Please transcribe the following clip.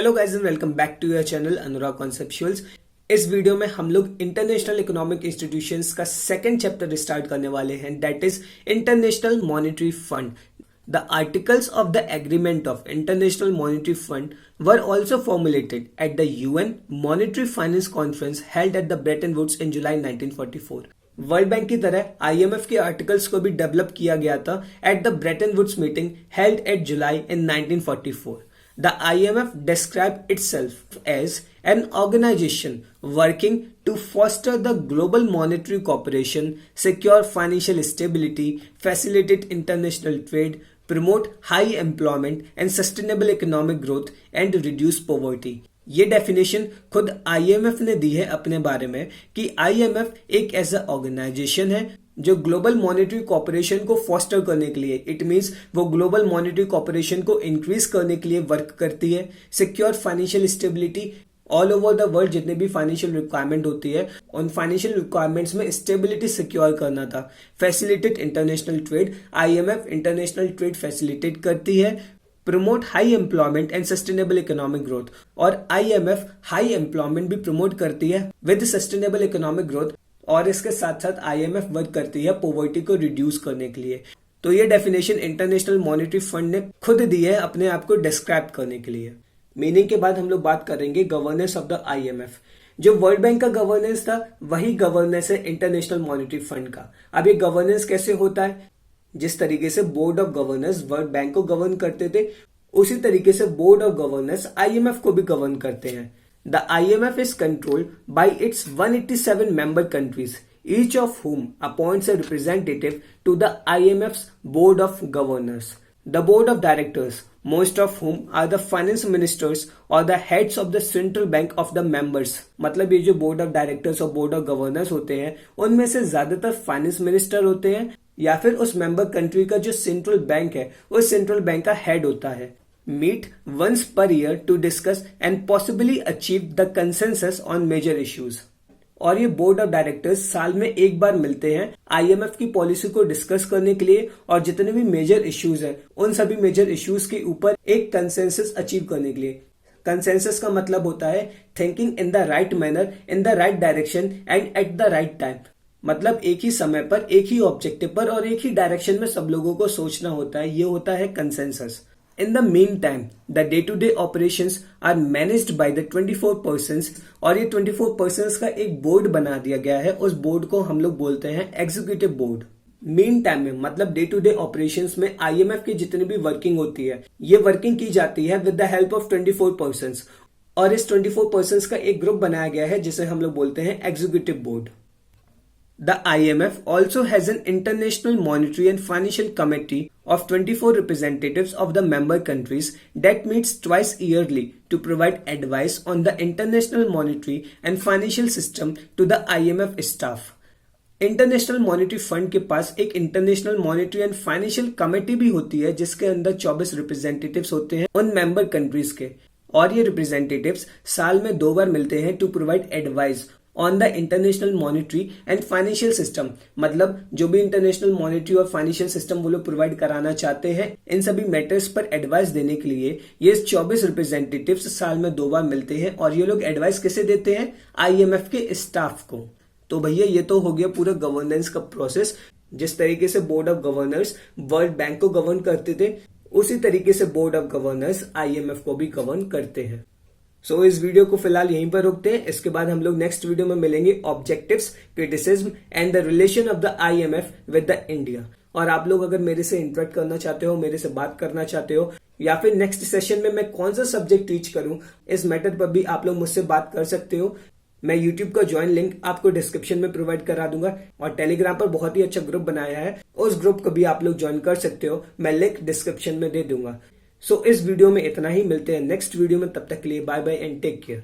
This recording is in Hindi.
Hello guys and welcome back to your channel Anurag conceptuals. इस वीडियो में हम लोग इंटरनेशनल इकोनॉमिक इंस्टीट्यूशंस का सेकंड चैप्टर स्टार्ट करने वाले हैं, that is international monetary fund. The articles of the agreement of International Monetary Fund were also formulated at the UN Monetary Finance Conference held at the Bretton Woods in July 1944. World bank की तरह IMF के आर्टिकल्स को भी डेवलप किया गया था at the Bretton Woods meeting held at July in 1944. The IMF described itself as an organization working to foster the global monetary cooperation, secure financial stability, facilitate international trade, promote high employment and sustainable economic growth and reduce poverty. ये डेफिनेशन खुद IMF ने दी है अपने बारे में कि IMF एक ऐसा ऑर्गेनाइजेशन है जो ग्लोबल मॉनेटरी कॉपरेशन को फॉस्टर करने के लिए, इट मींस वो ग्लोबल मॉनेटरी कॉपरेशन को इंक्रीज करने के लिए वर्क करती है, secure financial stability all over the world, जितने भी फाइनेंशियल रिक्वायरमेंट होती है उन फाइनेंशियल रिक्वायरमेंट्स में स्टेबिलिटी सिक्योर करना था, facilitate international trade, IMF international trade facilitate करती है, promote high employment and sustainable economic growth, और IMF हाई एम्प्लॉयमेंट भी प्रमोट करती है विद सस्टेनेबल इकोनॉमिक ग्रोथ, और इसके साथ साथ IMF वर्क करती है पॉवर्टी को रिड्यूस करने के लिए। तो ये डेफिनेशन इंटरनेशनल मॉनेटरी फंड ने खुद दी है अपने आप को डिस्क्राइब करने के लिए। मीनिंग के बाद हम लोग बात करेंगे गवर्नेंस ऑफ द IMF। जो वर्ल्ड बैंक का गवर्नेंस था वही गवर्नेंस है इंटरनेशनल मॉनेटरी फंड का। अब ये गवर्नेंस कैसे होता है? जिस तरीके से board of governors world bank को गवर्न करते थे, उसी तरीके से बोर्ड ऑफ गवर्नर्स IMF को भी गवर्न करते हैं। The IMF is controlled by its 187 member countries, each of whom appoints a representative to the IMF's board of governors. The board of directors, most of whom are the finance ministers or the heads of the central bank of the members. मतलब ये जो बोर्ड ऑफ डायरेक्टर्स और बोर्ड ऑफ गवर्नर्स होते हैं उनमें से ज्यादातर फाइनेंस मिनिस्टर होते हैं या फिर उस मेंबर कंट्री का जो सेंट्रल बैंक है उस सेंट्रल बैंक का हेड होता है। Meet once per year to discuss and possibly achieve the consensus on major issues. और ये बोर्ड ऑफ डायरेक्टर्स साल में एक बार मिलते हैं IMF की पॉलिसी को डिस्कस करने के लिए और जितने भी मेजर इश्यूज हैं उन सभी मेजर इश्यूज के ऊपर एक कंसेंसस अचीव करने के लिए। कंसेंसस का मतलब होता है thinking in the right manner, in the right direction and at the right time. मतलब एक ही समय पर, एक ही ऑब्जेक्टिव पर और एक ही डायरेक्शन में सब लोगों को सोचना होता है, ये होता है consensus. In the meantime, the day-to-day operations are managed by the 24 persons, और ये 24 persons का एक बोर्ड बना दिया गया है। उस बोर्ड को हम लोग बोलते हैं एग्जीक्यूटिव बोर्ड। मीन टाइम में मतलब डे टू डे ऑपरेशंस में IMF की जितनी भी वर्किंग होती है ये वर्किंग की जाती है with the help of 24 persons, और इस 24 persons का एक ग्रुप बनाया गया है जिसे हम लोग बोलते हैं executive board. The IMF also has an International Monetary and Financial Committee of 24 representatives of the member countries that meets twice yearly to provide advice on the international monetary and financial system to the IMF staff. International monetary fund के पास एक international monetary and financial committee भी होती है जिसके अंदर 24 रिप्रेजेंटेटिव्स होते हैं उन मेंबर कंट्रीज के, और ये रिप्रेजेंटेटिव्स साल में 2 बार मिलते हैं to provide advice on the international monetary and financial system. मतलब जो भी इंटरनेशनल मॉनेटरी और फाइनेंशियल सिस्टम वो लोग प्रोवाइड कराना चाहते हैं इन सभी मैटर्स पर एडवाइस देने के लिए ये 24 रिप्रेजेंटेटिव्स साल में 2 बार मिलते हैं, और ये लोग एडवाइस किसे देते हैं? IMF के स्टाफ को। तो भैया ये तो हो गया पूरा गवर्नेंस का प्रोसेस। जिस तरीके से board of governors world bank को गवर्न करते थे उसी तरीके से बोर्ड ऑफ गवर्नर्स IMF को भी गवर्न करते हैं। सो इस वीडियो को फिलहाल यहीं पर रोकते हैं। इसके बाद हम लोग नेक्स्ट वीडियो में मिलेंगे objectives, criticism and the relation of the IMF with the India. और आप लोग अगर मेरे से इंटरेक्ट करना चाहते हो, मेरे से बात करना चाहते हो, या फिर नेक्स्ट सेशन में मैं कौन सा सब्जेक्ट टीच करूं, इस मैटर पर भी आप लोग मुझसे बात कर सकते हो। मैं यूट्यूब का ज्वाइन लिंक आपको डिस्क्रिप्शन में प्रोवाइड करा दूंगा, और टेलीग्राम पर बहुत ही अच्छा ग्रुप बनाया है, उस ग्रुप को भी आप लोग ज्वाइन कर सकते हो। मैं लिंक डिस्क्रिप्शन में दे दूंगा। सो इस वीडियो में इतना ही, मिलते हैं नेक्स्ट वीडियो में। तब तक के लिए bye bye and take care.